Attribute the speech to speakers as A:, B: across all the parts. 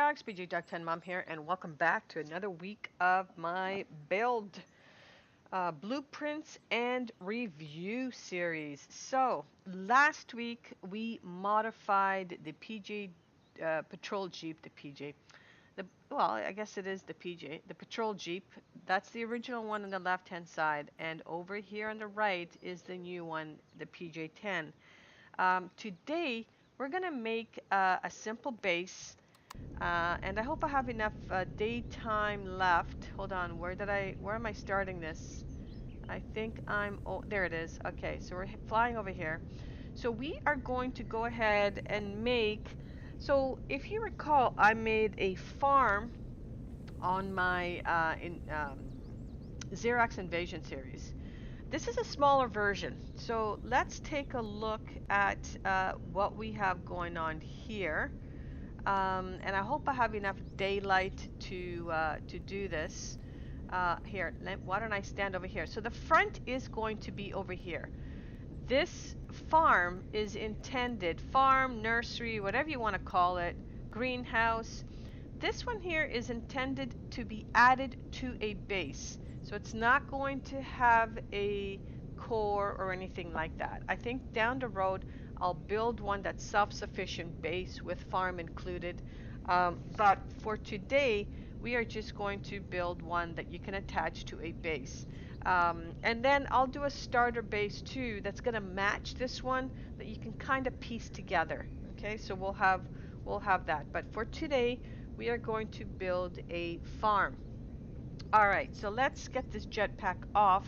A: Dogs, BJ Dog 10 Mom here, and welcome back to another week of my build blueprints and review series. So, last week we modified the PJ Patrol Jeep, well, I guess it is the PJ, the Patrol Jeep. That's the original one on the left hand side, and over here on the right is the new one, the PJ10. Today, we're gonna make a simple base and I hope I have enough daytime left. Hold on, where am I starting this? I think oh, there it is. Okay, so we're flying over here. So we are going to go ahead and so if you recall, I made a farm on my Xerox Invasion series. This is a smaller version. So let's take a look at what we have going on here. And I hope I have enough daylight to do this. Why don't I stand over here? So the front is going to be over here. This farm is intended, farm, nursery, whatever you want to call it, greenhouse. This one here is intended to be added to a base. So it's not going to have a core or anything like that. I think down the road I'll build one that's self-sufficient base with farm included. But for today, we are just going to build one that you can attach to a base. And then I'll do a starter base too that's going to match this one that you can kind of piece together. Okay, so we'll have that. But for today, we are going to build a farm. All right, so let's get this jetpack off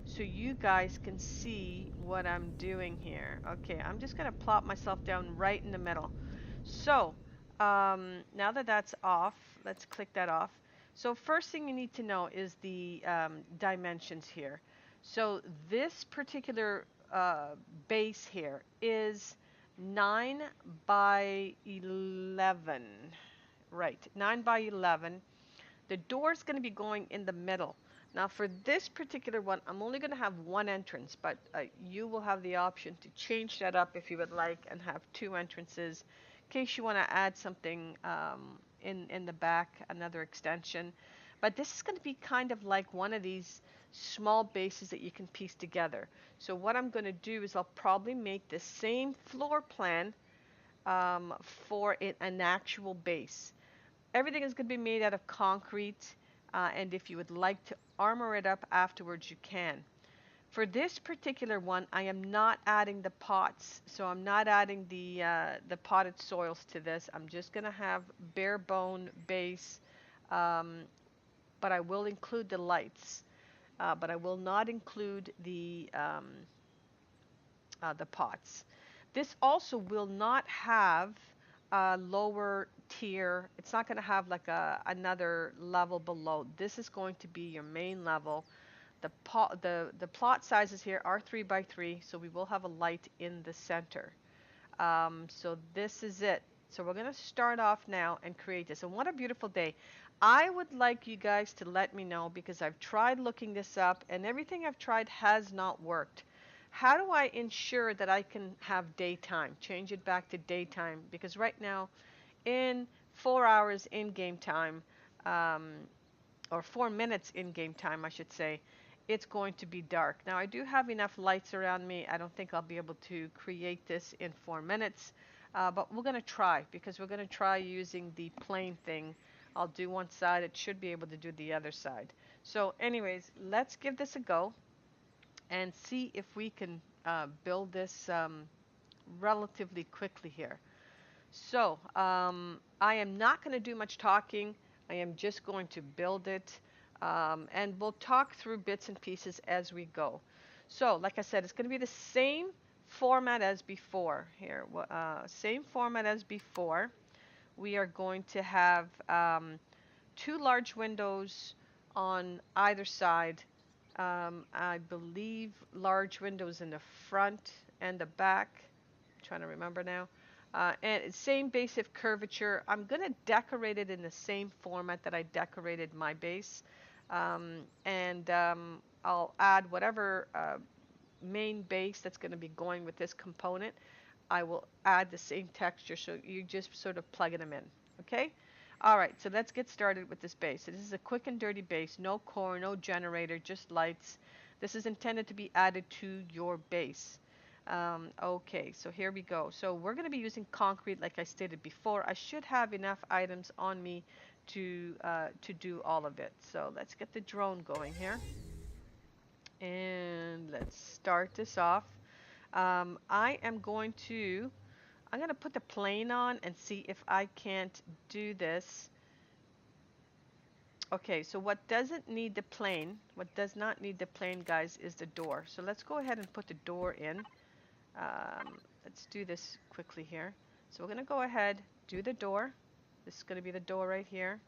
A: so you guys can see what I'm doing here. Okay, I'm just going to plop myself down right in the middle. So, now that that's off, let's click that off. So first thing you need to know is the dimensions here. So this particular base here is 9 by 11. Right, 9 by 11. The door is going to be going in the middle. Now for this particular one, I'm only going to have one entrance, but you will have the option to change that up if you would like and have two entrances in case you want to add something in the back, another extension. But this is going to be kind of like one of these small bases that you can piece together. So what I'm going to do is I'll probably make the same floor plan for an actual base. Everything is going to be made out of concrete, and if you would like to armor it up afterwards, you can. For this particular one, I am not adding the pots, so I'm not adding the potted soils to this. I'm just going to have bare bone base, but I will include the lights, but I will not include the pots. This also will not have a lower tier. It's not going to have like another level below. This is going to be your main level. The plot sizes here are 3 by 3, so we will have a light in the center. So this is it. So we're going to start off now and create this. And what a beautiful day. I would like you guys to let me know, because I've tried looking this up and everything I've tried has not worked. How do I ensure that I can have daytime? Change it back to daytime, because right now in 4 hours in game time, or 4 minutes in game time, I should say, it's going to be dark. Now I do have enough lights around me. I don't think I'll be able to create this in 4 minutes, but we're going to try, because we're going to try using the plane thing. I'll do one side. It should be able to do the other side. So anyways, let's give this a go and see if we can build this relatively quickly here. So I am not going to do much talking. I am just going to build it, and we'll talk through bits and pieces as we go. So like I said, it's going to be the same format as before here. Same format as before. We are going to have 2 large windows on either side. I believe large windows in the front and the back. I'm trying to remember now. And same basic curvature. I'm going to decorate it in the same format that I decorated my base. I'll add whatever main base that's going to be going with this component. I will add the same texture, so you just sort of plug them in. Okay? All right, so let's get started with this base. So this is a quick and dirty base, no core, no generator, just lights. This is intended to be added to your base. Okay, so here we go. So we're going to be using concrete, like I stated before. I should have enough items on me to do all of it. So let's get the drone going here, and let's start this off. I am going to I'm going to put the plane on and see if I can't do this. Okay, so what doesn't need the plane, what does not need the plane, guys, is the door. So let's go ahead and put the door in. Let's do this quickly here. So we're going to go ahead, do the door. This is going to be the door right here.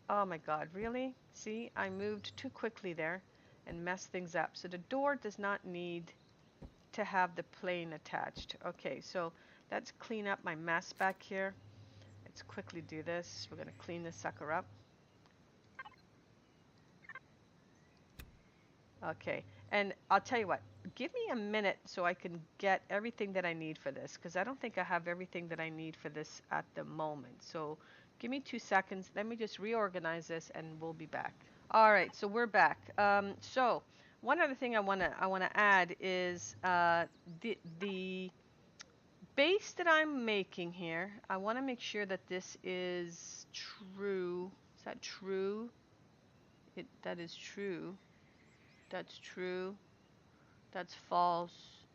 A: Oh my God, really? See, I moved too quickly there and messed things up. So the door does not need to have the plane attached. Okay, so let's clean up my mess back here. Let's quickly do this. We're going to clean this sucker up. Okay, and I'll tell you what, give me a minute so I can get everything that I need for this, because I don't think I have everything that I need for this at the moment. So give me 2 seconds. Let me just reorganize this and we'll be back. All right, so we're back. So one other thing I wanna add is the base that I'm making here. I want to make sure that this is true. Is that true? That is true. That's true. That's false.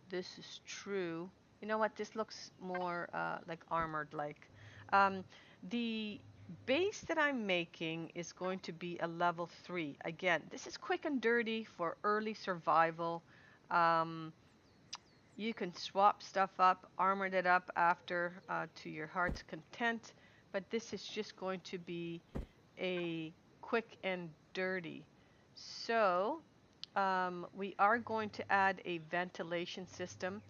A: This is true. You know what? This looks more like armored like. Um, the base that I'm making is going to be a level 3. Again, this is quick and dirty for early survival. Um, you can swap stuff up, armor it up after to your heart's content, but this is just going to be a quick and dirty. So we are going to add a ventilation system.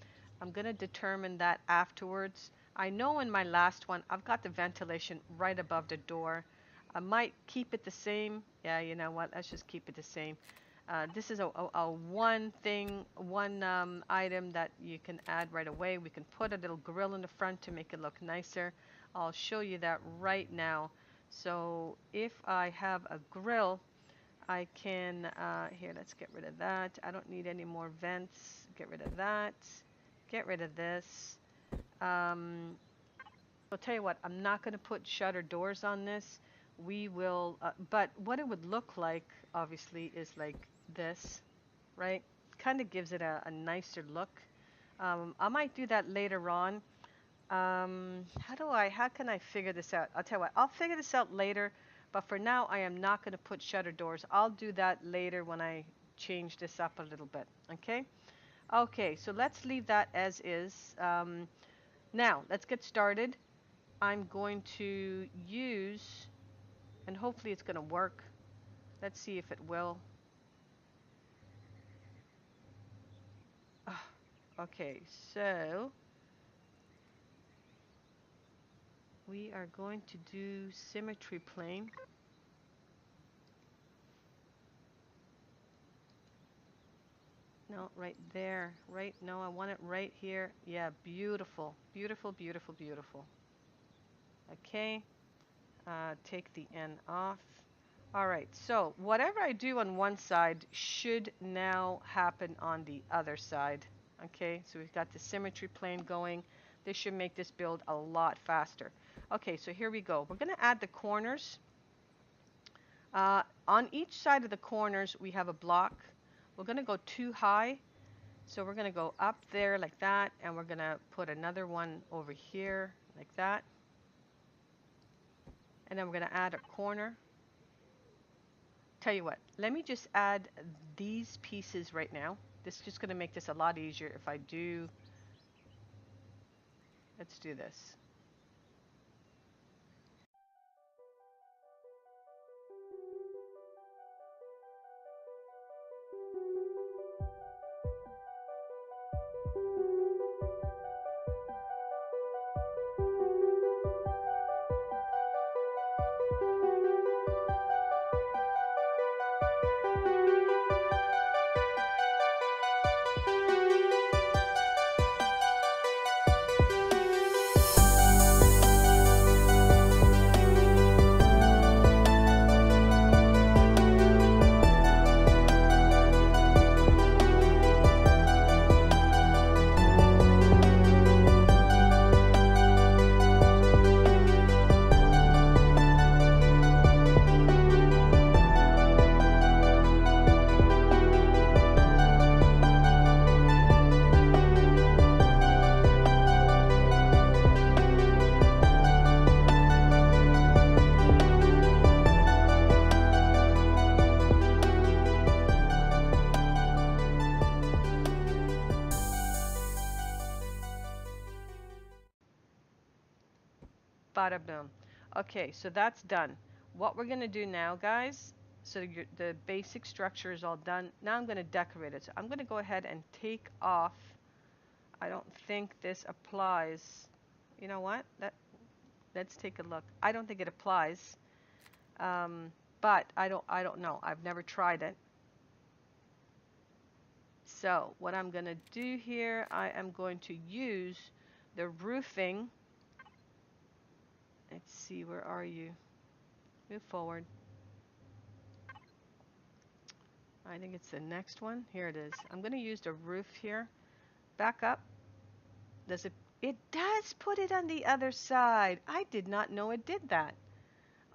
A: I'm going to determine that afterwards. I know in my last one, I've got the ventilation right above the door. I might keep it the same. Yeah, you know what? Let's just keep it the same. This is a one thing, one item that you can add right away. We can put a little grill in the front to make it look nicer. I'll show you that right now. So if I have a grill, I can, here, let's get rid of that. I don't need any more vents. Get rid of that. Get rid of this. I'll tell you what, I'm not going to put shutter doors on this. We will, but what it would look like, obviously, is like this, right? Kind of gives it a nicer look. I might do that later on. How can I figure this out? I'll tell you what, I'll figure this out later, but for now, I am not going to put shutter doors. I'll do that later when I change this up a little bit, okay? Okay, so let's leave that as is. Now, let's get started. I'm going to use, and hopefully it's going to work. Let's see if it will. Okay, so we are going to do symmetry plane. No, right there. Right, no, I want it right here. Yeah, beautiful. Beautiful, beautiful, beautiful. Okay, take the N off. All right, so whatever I do on one side should now happen on the other side. Okay, so we've got the symmetry plane going. This should make this build a lot faster. Okay, so here we go. We're going to add the corners. On each side of the corners, we have a block. We're going to go too high. So we're going to go up there like that, and we're going to put another one over here like that. And then we're going to add a corner. Tell you what, let me just add these pieces right now. This is just going to make this a lot easier if I do. Let's do this. Bada boom. Okay, so that's done. What we're gonna do now, guys, so the basic structure is all done. Now I'm gonna decorate it. So I'm gonna go ahead and take off. I don't think this applies. You know what? Let's take a look. I don't think it applies. But I don't know. I've never tried it. So what I'm gonna do here, I am going to use the roofing. Let's see, where are you? Move forward. I think it's the next one. Here it is. I'm going to use the roof here. Back up. Does it? It does put it on the other side. I did not know it did that.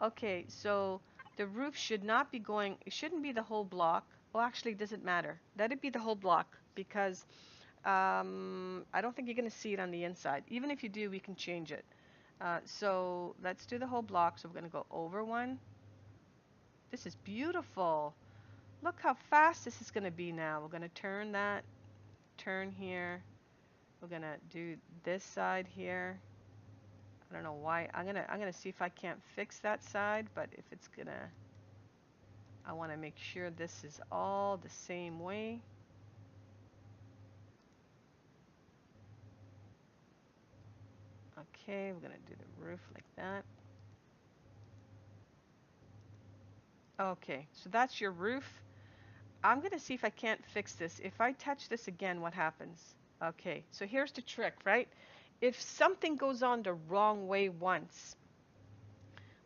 A: Okay, so the roof should not be going, it shouldn't be the whole block. Well, actually, it doesn't matter. Let it be the whole block because I don't think you're going to see it on the inside. Even if you do, we can change it. So let's do the whole block. So we're going to go over one. This is beautiful. Look how fast this is going to be now. We're going to turn that, turn here. We're going to do this side here. I don't know why. I'm going to see if I can't fix that side, but if it's going to, I want to make sure this is all the same way. Okay, we're going to do the roof like that. Okay, so that's your roof. I'm going to see if I can't fix this. If I touch this again, what happens? Okay, so here's the trick, right? If something goes on the wrong way once,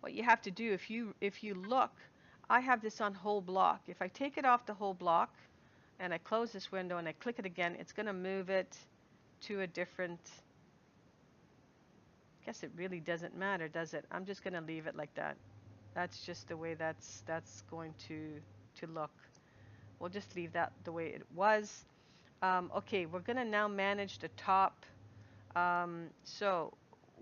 A: what you have to do, if you look, I have this on whole block. If I take it off the whole block and I close this window and I click it again, it's going to move it to a different, I guess it really doesn't matter, does it? I'm just going to leave it like that. That's just the way that's going to look. We'll just leave that the way it was. Okay, we're going to now manage the top. So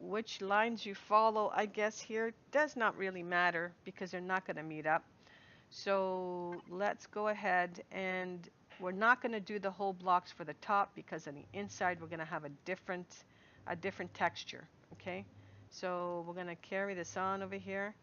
A: which lines you follow, I guess here, does not really matter because they're not going to meet up. So let's go ahead and we're not going to do the whole blocks for the top because on the inside we're going to have a different texture. Okay, so we're going to carry this on over here.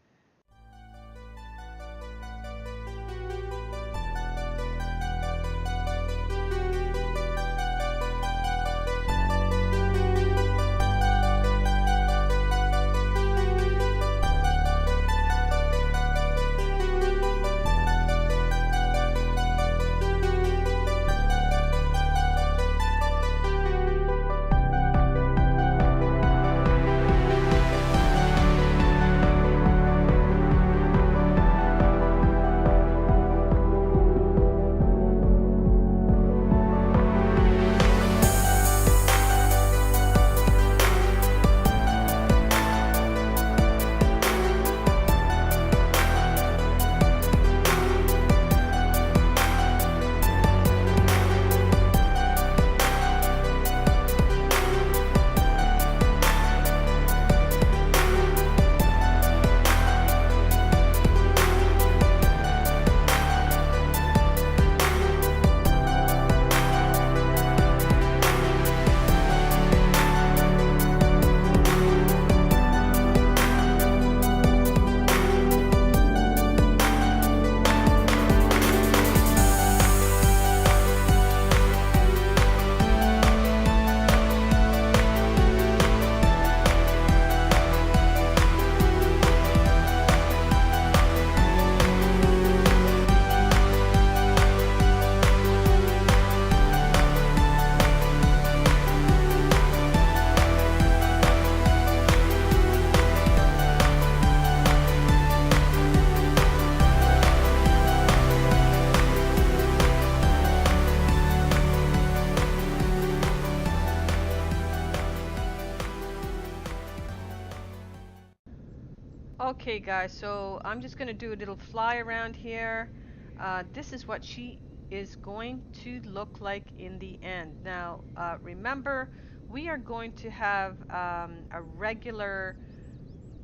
A: Okay guys, so I'm just going to do a little fly around here. This is what she is going to look like in the end. Now, remember, we are going to have a regular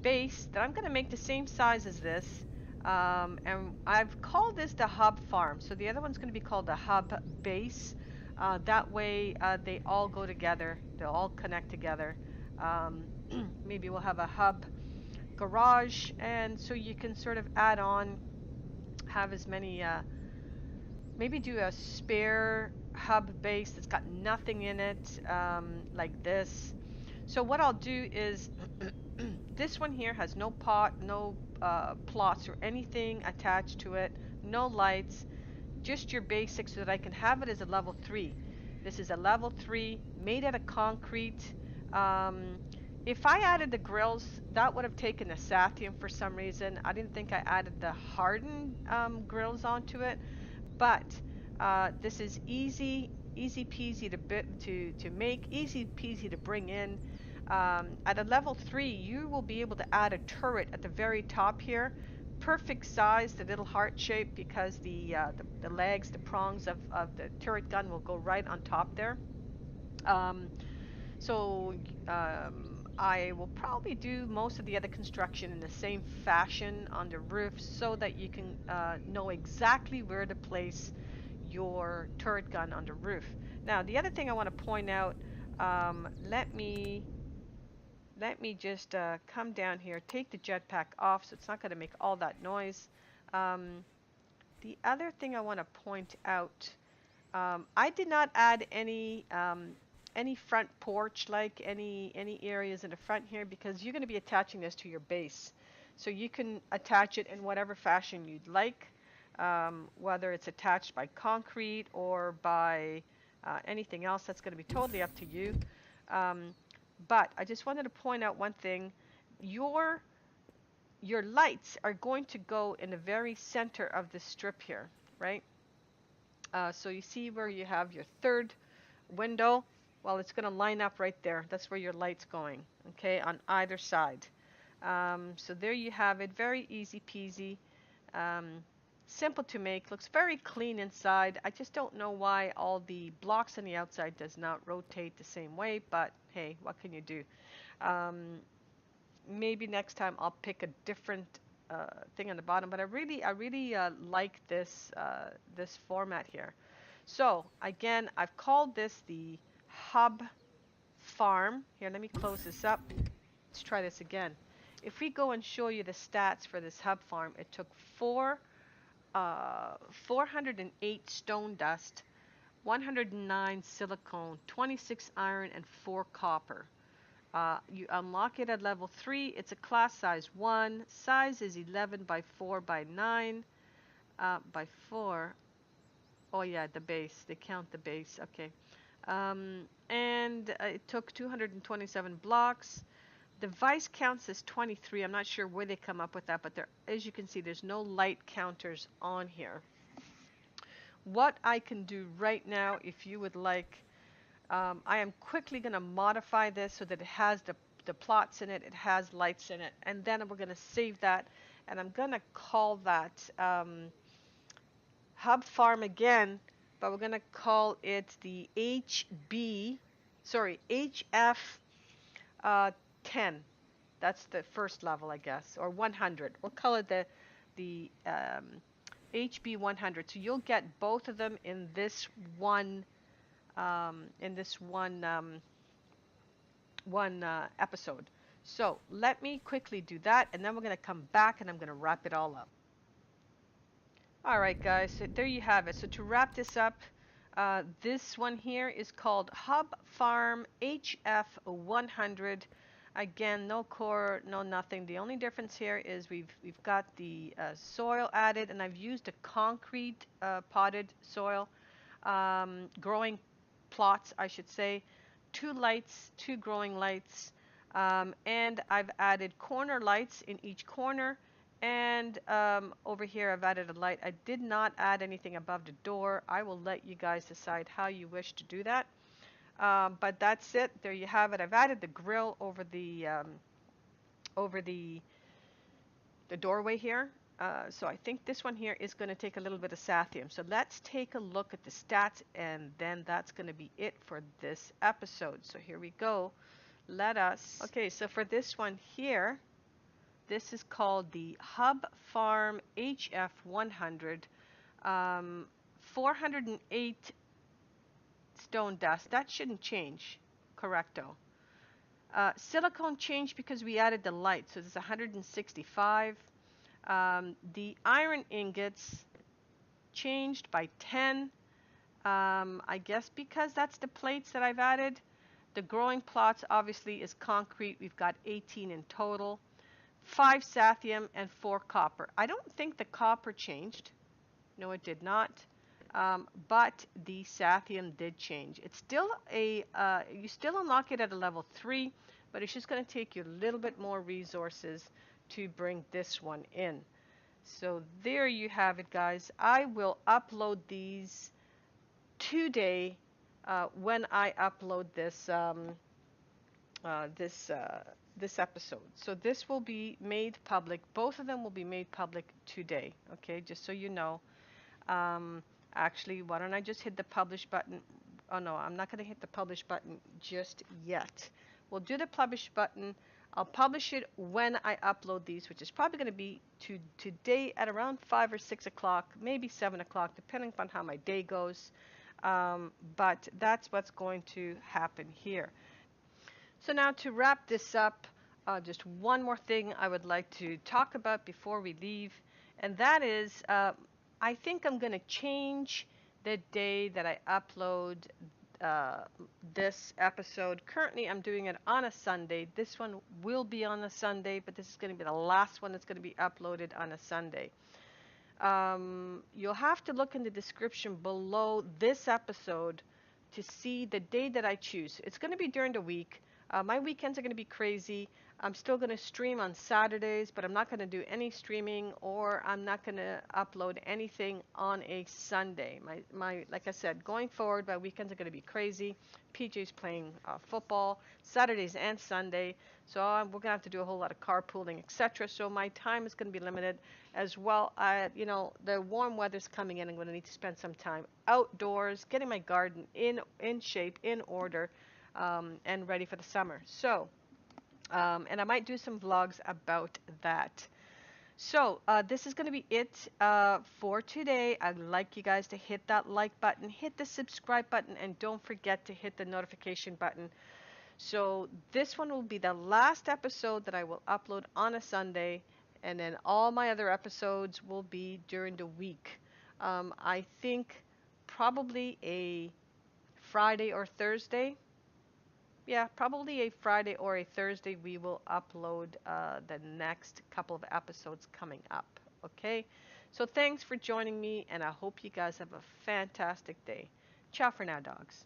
A: base that I'm going to make the same size as this. And I've called this the hub farm. So the other one's going to be called the hub base. That way they all go together. They'll all connect together. Um, maybe we'll have a hub garage, and so you can sort of add on, have as many, maybe do a spare hub base that's got nothing in it, like this. So what I'll do is this one here has no pot, no plots or anything attached to it, no lights, just your basics so that I can have it as a level 3. This is a level 3 made out of concrete. Um, if I added the grills, that would have taken a Sathium for some reason. I didn't think I added the hardened grills onto it, but this is easy peasy to make, easy peasy to bring in. At a level 3, you will be able to add a turret at the very top here. Perfect size, the little heart shape, because the legs, the prongs of the turret gun will go right on top there. Um, so I will probably do most of the other construction in the same fashion on the roof so that you can know exactly where to place your turret gun on the roof. Now, the other thing I want to point out, let me just come down here, take the jetpack off so it's not going to make all that noise. Um, the other thing I want to point out, I did not add any front porch, like any areas in the front here, because you're going to be attaching this to your base. So you can attach it in whatever fashion you'd like, whether it's attached by concrete or by anything else. That's going to be totally up to you. Um, but I just wanted to point out one thing. Your your lights are going to go in the very center of this strip here, right? So you see where you have your third window? Well, it's going to line up right there. That's where your light's going, okay, on either side. So there you have it. Very easy peasy. Um, Simple to make. Looks very clean inside. I just don't know why all the blocks on the outside does not rotate the same way, but hey, what can you do? Um, Maybe next time I'll pick a different thing on the bottom, but I really like this format here. So again, I've called this the hub farm. Here, let me close this up. Let's try this again. If we go and show you the stats for this hub farm, it took 408 stone dust, 109 silicone, 26 iron, and 4 copper. You unlock it at level 3. It's a class size 1. Size is 11 by 4 by 9 by 4. Oh yeah, the base. They count the base. Okay. And it took 227 blocks. The vice counts as 23. I'm not sure where they come up with that, but there, as you can see, there's no light counters on here. What I can do right now, if you would like, I am quickly going to modify this so that it has the plots in it, it has lights in it, and then we're going to save that, and I'm going to call that hub farm again, but we're going to call it the HF 10. That's the first level, I guess, or 100. We'll call it the HB 100. So you'll get both of them in this one episode. So let me quickly do that, and then we're going to come back and I'm going to wrap it all up. All right, guys, so there you have it. So to wrap this up, this one here is called Hub Farm HF100. Again, no core, no nothing. The only difference here is we've got the soil added, and I've used a concrete potted soil, growing plots, I should say. 2 lights, 2 growing lights, and I've added corner lights in each corner. And over here I've added a light. I did not add anything above the door. I will let you guys decide how you wish to do that. But that's it. There you have it. I've added the grill over the doorway here. So I think this one here is going to take a little bit of Sathium. So let's take a look at the stats, and then that's going to be it for this episode. So here we go. Okay, so for this one here, this is called the Hub Farm HF100. 408 stone dust. That shouldn't change. Correcto. Silicone changed because we added the light, so it's 165. The iron ingots changed by 10. I guess because that's the plates that I've added. The growing plots obviously is concrete. We've got 18 in total. 5 sathium and 4 copper. I don't think the copper changed. No, it did not. But the sathium did change. It's still you still unlock it at a level 3, but it's just going to take you a little bit more resources to bring this one in. So there you have it, guys. I will upload these today when I upload this episode. So this will be made public. Both of them will be made public today. Okay, just so you know. Um, Actually, why don't I just hit the publish button? Oh no, I'm not going to hit the publish button just yet. We'll do the publish button. I'll publish it when I upload these, which is probably going to be today at around 5 or 6 o'clock, maybe 7 o'clock, depending upon how my day goes. But that's what's going to happen here. So now to wrap this up, just one more thing I would like to talk about before we leave, and that is I think I'm going to change the day that I upload uh, this episode. Currently, I'm doing it on a Sunday. This one will be on a Sunday, but this is going to be the last one that's going to be uploaded on a Sunday. You'll have to look in the description below this episode to see the day that I choose. It's going to be during the week. My weekends are going to be crazy. I'm still going to stream on Saturdays, but I'm not going to do any streaming, or I'm not going to upload anything on a Sunday. Like I said, going forward, my weekends are going to be crazy. PJ's playing football Saturdays and Sunday, so we're going to have to do a whole lot of carpooling, etc. So my time is going to be limited as well. The warm weather's coming in. I'm going to need to spend some time outdoors, getting my garden in shape, in order, and ready for the summer. So. And I might do some vlogs about that. So this is going to be it for today. I'd like you guys to hit that like button, hit the subscribe button, and don't forget to hit the notification button. So this one will be the last episode that I will upload on a Sunday, and then all my other episodes will be during the week. I think probably a Friday or Thursday. Yeah, probably a Friday or a Thursday we will upload the next couple of episodes coming up. Okay? So thanks for joining me, and I hope you guys have a fantastic day. Ciao for now, dogs.